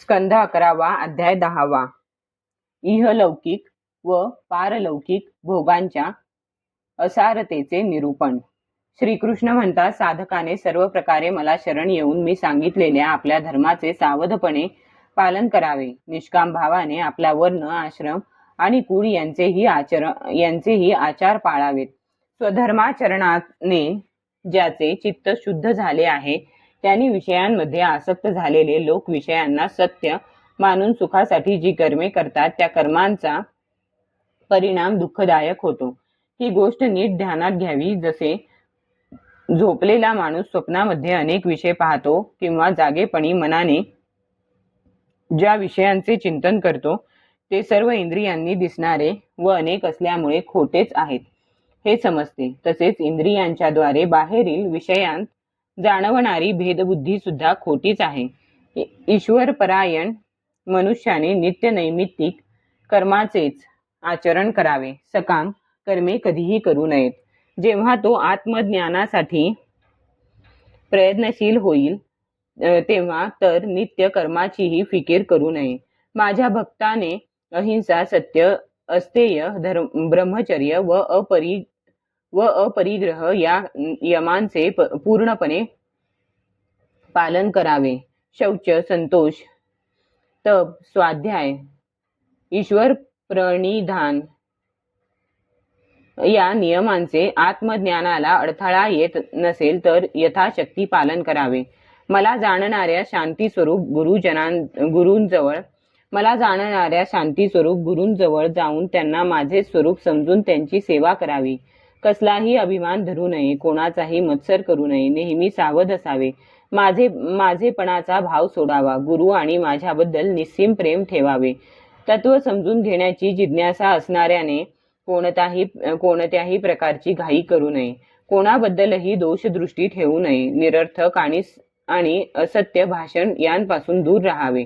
स्कंध 11वा अध्याय 10वा. इहलौकिक व पारलौकिक भोगांच्या असारतेचे निरूपण. श्रीकृष्ण म्हणतात, साधकाने सर्व प्रकारे मला शरण येऊन मी सांगितलेल्या आपल्या धर्माचे सावधपणे पालन करावे. निष्काम भावाने आपला वर्ण, आश्रम आणि कुळ यांचेही आचार पाळावेत. स्वधर्माचरणाने ज्याचे चित्त शुद्ध झाले आहे त्यांनी विषयांमध्ये आसक्त झालेले लोक विषयांना सत्य मानून सुखासाठी जी कर्मे करतात त्या कर्मांचा परिणाम दुःखदायक होतो. ही गोष्ट नीट ध्यानात घ्यावी. जसे झोपलेला माणूस स्वप्नामध्ये अनेक विषय पाहतो किंवा जागेपणी मनाने ज्या विषयांचे चिंतन करतो ते सर्व इंद्रियांनी दिसणारे व अनेक असल्यामुळे खोटेच आहेत हे समजते. तसेच इंद्रियांच्या द्वारे बाहेरील विषयांत जाणवणारी भेदबुद्धी सुद्धा खोटीच आहे. ईश्वरपरायण मनुष्याने नित्य नैमित्तिक कर्माचेच आचरण करावे. सकाम कर्मे कधीही करू नयेत. जेव्हा तो आत्मज्ञानासाठी प्रयत्नशील होईल तेव्हा तर नित्य कर्माचीही फिकीर करू नये. माझ्या भक्ताने अहिंसा, सत्य, अस्तेय, ब्रह्मचर्य व अपरिग्रह या यमांचे पूर्णपणे पालन करावे. शौच, संतोष, तप, स्वाध्याय, ईश्वर प्रणिधान या नियमांचे आत्मज्ञानाला अडथळा येत नसेल तर यथाशक्ती पालन करावे. मला जाणणाऱ्या शांती स्वरूप गुरूंजवळ जाऊन त्यांना माझे स्वरूप समजून त्यांची सेवा करावी. कसलाही अभिमान धरू नये, कोणाचाही मत्सर करू नये, नेहमी सावध असावे. माझेपणाचा भाव सोडावा. गुरु आणि माझ्याबद्दल निस्सीम प्रेम ठेवावे. तत्व समजून घेण्याची जिज्ञासा असणाऱ्याने कोणत्याही प्रकारची घाई करू नये. कोणाबद्दलही दोषदृष्टी ठेवू नये. निरर्थक आणि असत्य भाषण यांपासून दूर राहावे.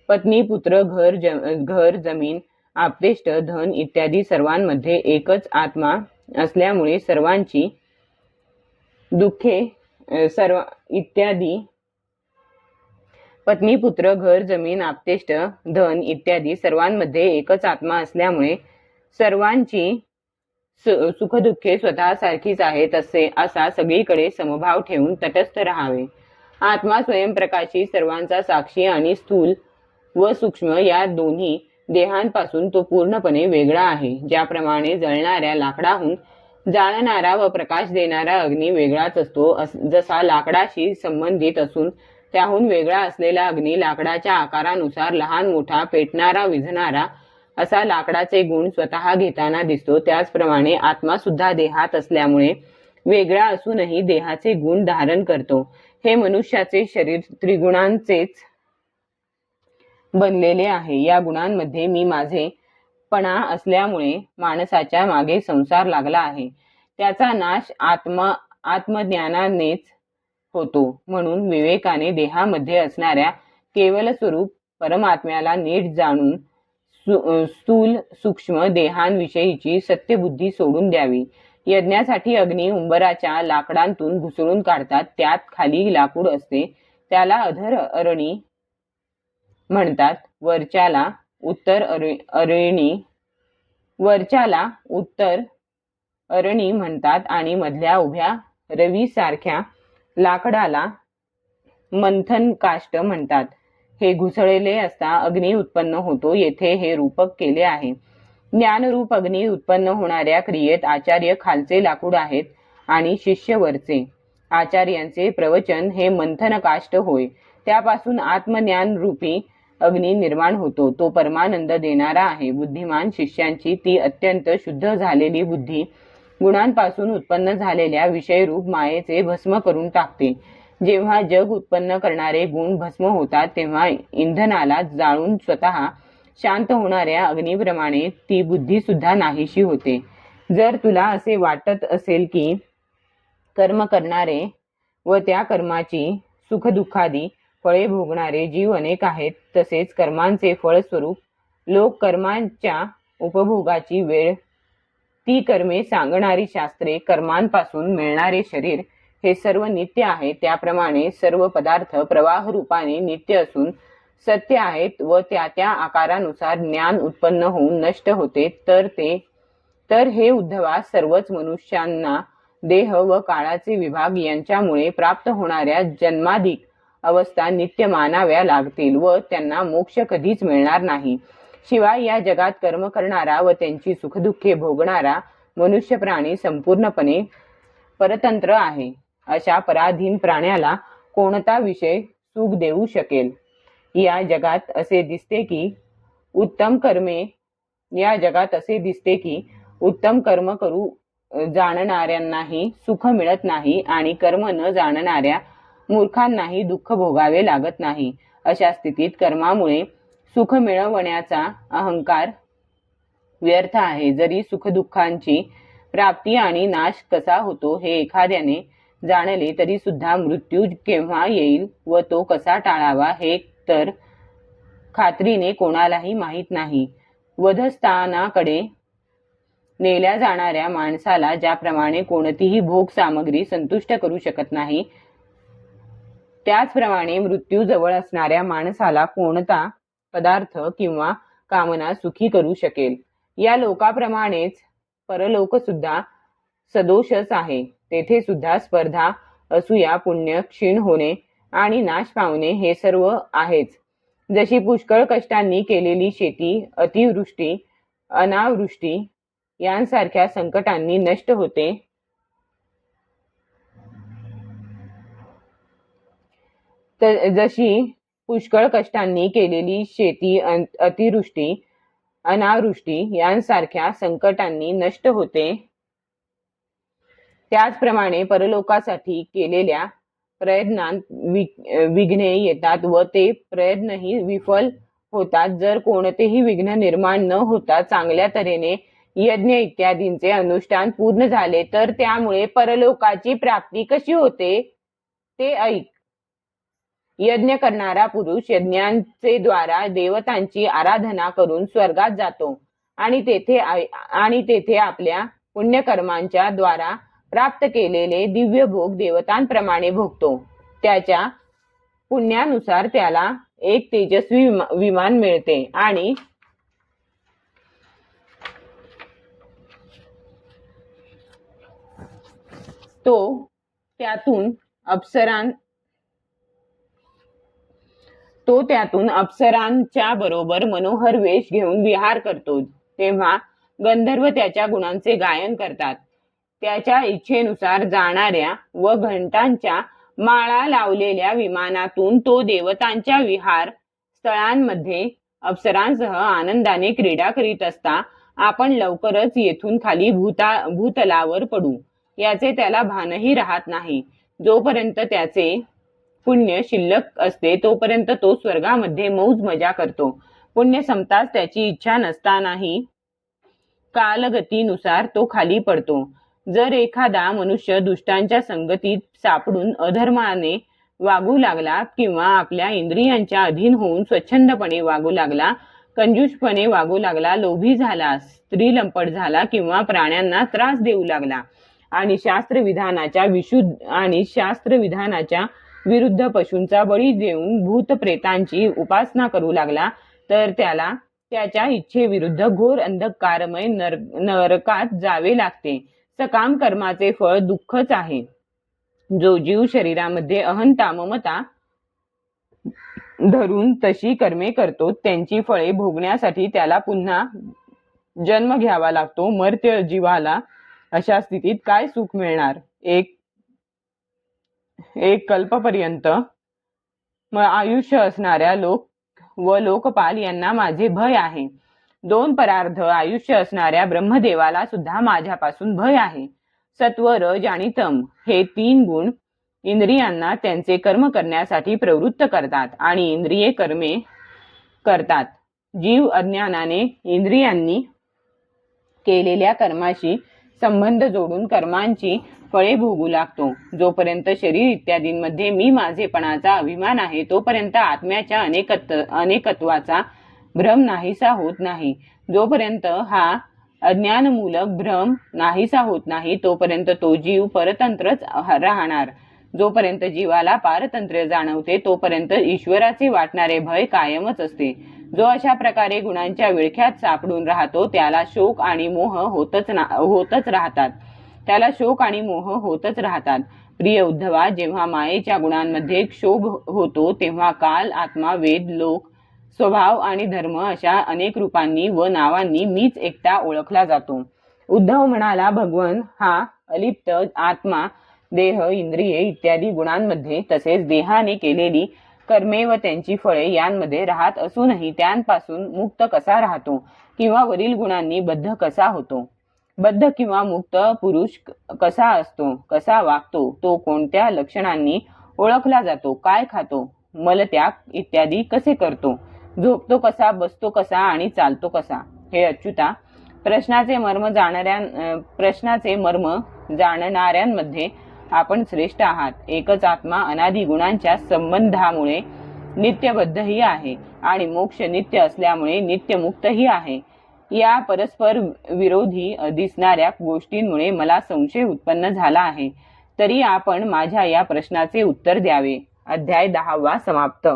पत्नी, पुत्र, घर, जमीन, आप्तेष्ट, धन इत्यादी सर्वांमध्ये एकच आत्मा असल्यामुळे सर्वांची दुःखे पत्नी, पुत्र, घर, जमीन, आप्तेष्ट, धन इत्यादी सर्वांमध्ये एकच आत्मा असल्यामुळे सर्वांची सुखदुःखे स्वतःसारखीच आहेत असा सगळीकडे समभाव ठेवून तटस्थ राहावे. आत्मा स्वयंप्रकाशी सर्वांचा साक्षी आणि स्थूल व सूक्ष्म या दोन्ही देहांपासून तो पूर्णपणे वेगळा आहे. ज्याप्रमाणे जळणाऱ्या लाकडाहून जाळणारा व प्रकाश देणारा अग्नी वेगळाच असतो, जसा लाकडाशी संबंधित असून त्याहून वेगळा असलेला अग्नी लाकडाच्या आकारानुसार लहान मोठा, पेटणारा, विझणारा असा लाकडाचे गुण स्वतः घेताना दिसतो, त्याचप्रमाणे आत्मा सुद्धा देहात असल्यामुळे वेगळा असूनही देहाचे गुण धारण करतो. हे मनुष्याचे शरीर त्रिगुणांचेच बनलेले आहे. या गुणांमध्ये मी माझेपणा असल्यामुळे माणसाच्या मागे संसार लागला आहे. त्याचा नाश आत्मज्ञानानेच होतो. म्हणून विवेकाने देहामध्ये असणाऱ्या केवल स्वरूप परमात्म्याला नीट जाणून स्थूल सूक्ष्म देहांविषयीची सत्यबुद्धी सोडून द्यावी. यज्ञासाठी अग्नी उंबराच्या लाकडांतून घुसळून काढतात. त्यात खाली लाकूड असते, त्याला अधर अरणी म्हणतात. वरच्याला उत्तर अरणी म्हणतात आणि मधल्या उभ्या रवीसारख्या लाकडाला मंथन काष्ट म्हणतात. हे घुसळलेले असता अग्नी उत्पन्न होतो. येथे हे रूपक केले आहे. ज्ञानरूप अग्नी उत्पन्न होणाऱ्या क्रियेत आचार्य खालचे लाकूड आहेत आणि शिष्य वरचे. आचार्यांचे प्रवचन हे मंथन काष्ट होय. त्यापासून आत्मज्ञान रूपी अग्नी निर्माण होतो. तो परमानंद देणारा आहे. बुद्धिमान शिष्यांची ती अत्यंत शुद्ध झालेली बुद्धी गुणांपासून उत्पन्न झालेल्या विषयरूप मायेचे भस्म करून टाकते. जेव्हा जग उत्पन्न करणारे गुण भस्म होतात तेव्हा इंधनाला जाळून स्वतः शांत होणाऱ्या अग्नीप्रमाणे ती बुद्धी सुद्धा नाहीशी होते. जर तुला असे वाटत असेल की कर्म करणारे व त्या कर्माची सुखदुःखादी फळे भोगणारे जीव अनेक आहेत, तसेच कर्मांचे फळस्वरूप लोक, कर्मांच्या उपभोगाची वेळ, ती कर्मे सांगणारी शास्त्रे, कर्मांपासून मिळणारे शरीर हे सर्व नित्य आहे, त्याप्रमाणे सर्व पदार्थ प्रवाह रूपाने नित्य असून सत्य आहेत व त्या त्या आकारानुसार ज्ञान उत्पन्न होऊन नष्ट होते, तर हे उद्धवा सर्वच मनुष्यांना देह व काळाचे विभाग यांच्यामुळे प्राप्त होणाऱ्या जन्माधिक अवस्था नित्य मानाव्या लागतील व त्यांना मोक्ष कधीच मिळणार नाही. शिवाय या जगात कर्म करणारा व त्यांची सुखदुःखे भोगणारा मनुष्य प्राणी संपूर्णपणे परतंत्र आहे. अशा पराधीन प्राण्याला कोणता विषय सुख देऊ शकेल? या जगात असे दिसते की उत्तम कर्म करू जाणणाऱ्यांनाही सुख मिळत नाही आणि कर्म न जाणणाऱ्या मूर्खांनाही दुःख भोगावे लागत नाही. अशा स्थितीत कर्मामुळे सुख मिळवण्याचा अहंकार व्यर्थ आहे. जरी सुखदुःखांची प्राप्ती आणि नाश कसा होतो हे एखाद्याने जाणले तरी सुद्धा मृत्यू केव्हा येईल व तो कसा टाळावा हे तर खात्रीने कोणालाही माहीत नाही. वधस्थानाकडे नेल्या जाणाऱ्या माणसाला ज्याप्रमाणे कोणतीही भोग सामग्री संतुष्ट करू शकत नाही, त्याचप्रमाणे मृत्यू जवळ असणाऱ्या माणसाला कोणता पदार्थ किंवा कामना सुखी करू शकेल? या लोकाप्रमाणेच परलोक सुद्धा सदोषच आहे. तेथे सुद्धा स्पर्धा, असूया, पुण्य क्षीण होणे आणि नाश पावणे हे सर्व आहेच. जशी पुष्कळ कष्टांनी केलेली शेती अतिवृष्टी, अनावृष्टी यांसारख्या संकटांनी नष्ट होते, जशी पुष्कळ कष्टांनी केलेली शेती अतिवृष्टी, अनावृष्टी यांसारख्या संकटांनी नष्ट होते, त्याचप्रमाणे परलोकासाठी केलेल्या प्रयत्नांत विघ्ने येतात व ते प्रयत्नही विफल होतात. जर कोणतेही विघ्न निर्माण न होता चांगल्या तऱ्हेने यज्ञ इत्यादींचे अनुष्ठान पूर्ण झाले तर त्यामुळे परलोकाची प्राप्ती कशी होते ते ऐक. यज्ञ करणारा पुरुष यज्ञांचे द्वारा देवतांची आराधना करून स्वर्गात जातो आणि तेथे आपल्या पुण्यकर्मांच्या द्वारा प्राप्त केलेले दिव्य भोग देवतांप्रमाणे भोगतो. त्याच्या पुण्यानुसार त्याला एक तेजस्वी विमान मिळते आणि तो त्यातून अप्सरांच्या बरोबर मनोहर वेश घेऊन विहार करतो. तेव्हा गंधर्व त्याच्या गुणांचे गायन करतात. त्याच्या इच्छेनुसार जाणाऱ्या व घंटांच्या माळा लावलेल्या विमानातून तो देवतांच्या विहार स्थळांमध्ये अप्सरांसह आनंदाने क्रीडा करीत असता आपण लवकरच येथून खाली भूतलावर पडू याचे त्याला भानही राहत नाही. जोपर्यंत त्याचे पुण्य शिल्लक असते तोपर्यंत तो स्वर्गामध्ये मौज मजा करतो. पुण्य संपताच त्याची इच्छा नसतानाही कालगतीनुसार तो खाली पडतो. जर एखादा मनुष्य दुष्टांच्या संगतीत सापडून अधर्माने वागू लागला किंवा आपल्या इंद्रियांच्या अधीन होऊन स्वच्छंदपणे वागू लागला, कंजूषपणे वागू लागला, लोभी झाला, स्त्रीलंपट झाला किंवा प्राण्यांना त्रास देऊ लागला आणि शास्त्रविधानाच्या विरुद्ध पशूंचा बळी देऊन भूत प्रेतांची उपासना करू लागला तर त्याला त्याच्या इच्छेविरुद्ध घोर अंधकारमय नरकात जावे लागते. सकाम कर्माचे फळ दुःखच आहे. जो जीव शरीरामध्ये अहंता ममता धरून तशी कर्मे करतो त्यांची फळे भोगण्यासाठी त्याला पुन्हा जन्म घ्यावा लागतो. मर्त्य जीवाला अशा स्थितीत काय सुख मिळणार? एक कल्पपर्यंत आयुष्य असणाऱ्या लोकपाल यांना माझे भय आहे. 2 परार्ध आयुष्य असणाऱ्या ब्रह्मदेवाला सुद्धा माझ्यापासून भय आहे. सत्व, रज आणि तम हे 3 गुण इंद्रियांना त्यांचे कर्म करण्यासाठी प्रवृत्त करतात आणि इंद्रिये कर्मे करतात. जीव अज्ञानाने इंद्रियांनी केलेल्या कर्माशी संबंध जोडून कर्मांची फळे भोगू लागतो. जोपर्यंत शरीर इत्यादींमध्ये मी माझेपणाचा अभिमान आहे तोपर्यंत आत्म्याच्या अनेकत्वाचा भ्रम नाहीसा होत नाही. जोपर्यंत हा अज्ञानमूलक भ्रम नाहीसा होत नाही तोपर्यंत तो जीव परतंत्रच राहणार. जोपर्यंत जीवाला पारतंत्र्य जाणवते तोपर्यंत ईश्वराचे वाटणारे भय कायमच असते. जो अशा प्रकारे गुणांच्या विळख्यात सापडून राहतो त्याला शोक आणि मोह होतच राहतात. प्रिय उद्धवा, जेव्हा मायेच्या गुणांमध्ये क्षोभ होतो तेव्हा काल, आत्मा, वेद, लोक, स्वभाव आणि धर्म अशा अनेक रूपांनी व नावांनी मीच एकटा ओळखला जातो. उद्धव म्हणाला, भगवन हा अलिप्त आत्मा देह, इंद्रिये इत्यादी गुणांमध्ये तसेच देहाने केलेली कर्मे व त्यांची फळे यांमध्ये राहत असूनही त्यांपासून मुक्त कसा राहतो किंवा वरील गुणांनी बद्ध कसा होतो? बद्ध किंवा मुक्त पुरुष कसा असतो, कसा वागतो, तो कोणत्या लक्षणांनी ओळखला जातो, काय खातो, मलत्याग इत्यादी कसे करतो, झोपतो कसा, बसतो कसा आणि चालतो कसा? हे अच्युता, प्रश्नाचे मर्म जाणणाऱ्यांमध्ये आपण श्रेष्ठ आहात. एकच आत्मा अनादि गुणांच्या संबंधामुळे नित्यबद्धही आहे आणि मोक्ष नित्य असल्यामुळे नित्यमुक्तही आहे. या परस्पर विरोधी दिसणाऱ्या गोष्टींमुळे मला संशय उत्पन्न झाला आहे. तरी आपण माझ्या या प्रश्नाचे उत्तर द्यावे. अध्याय 10 समाप्त.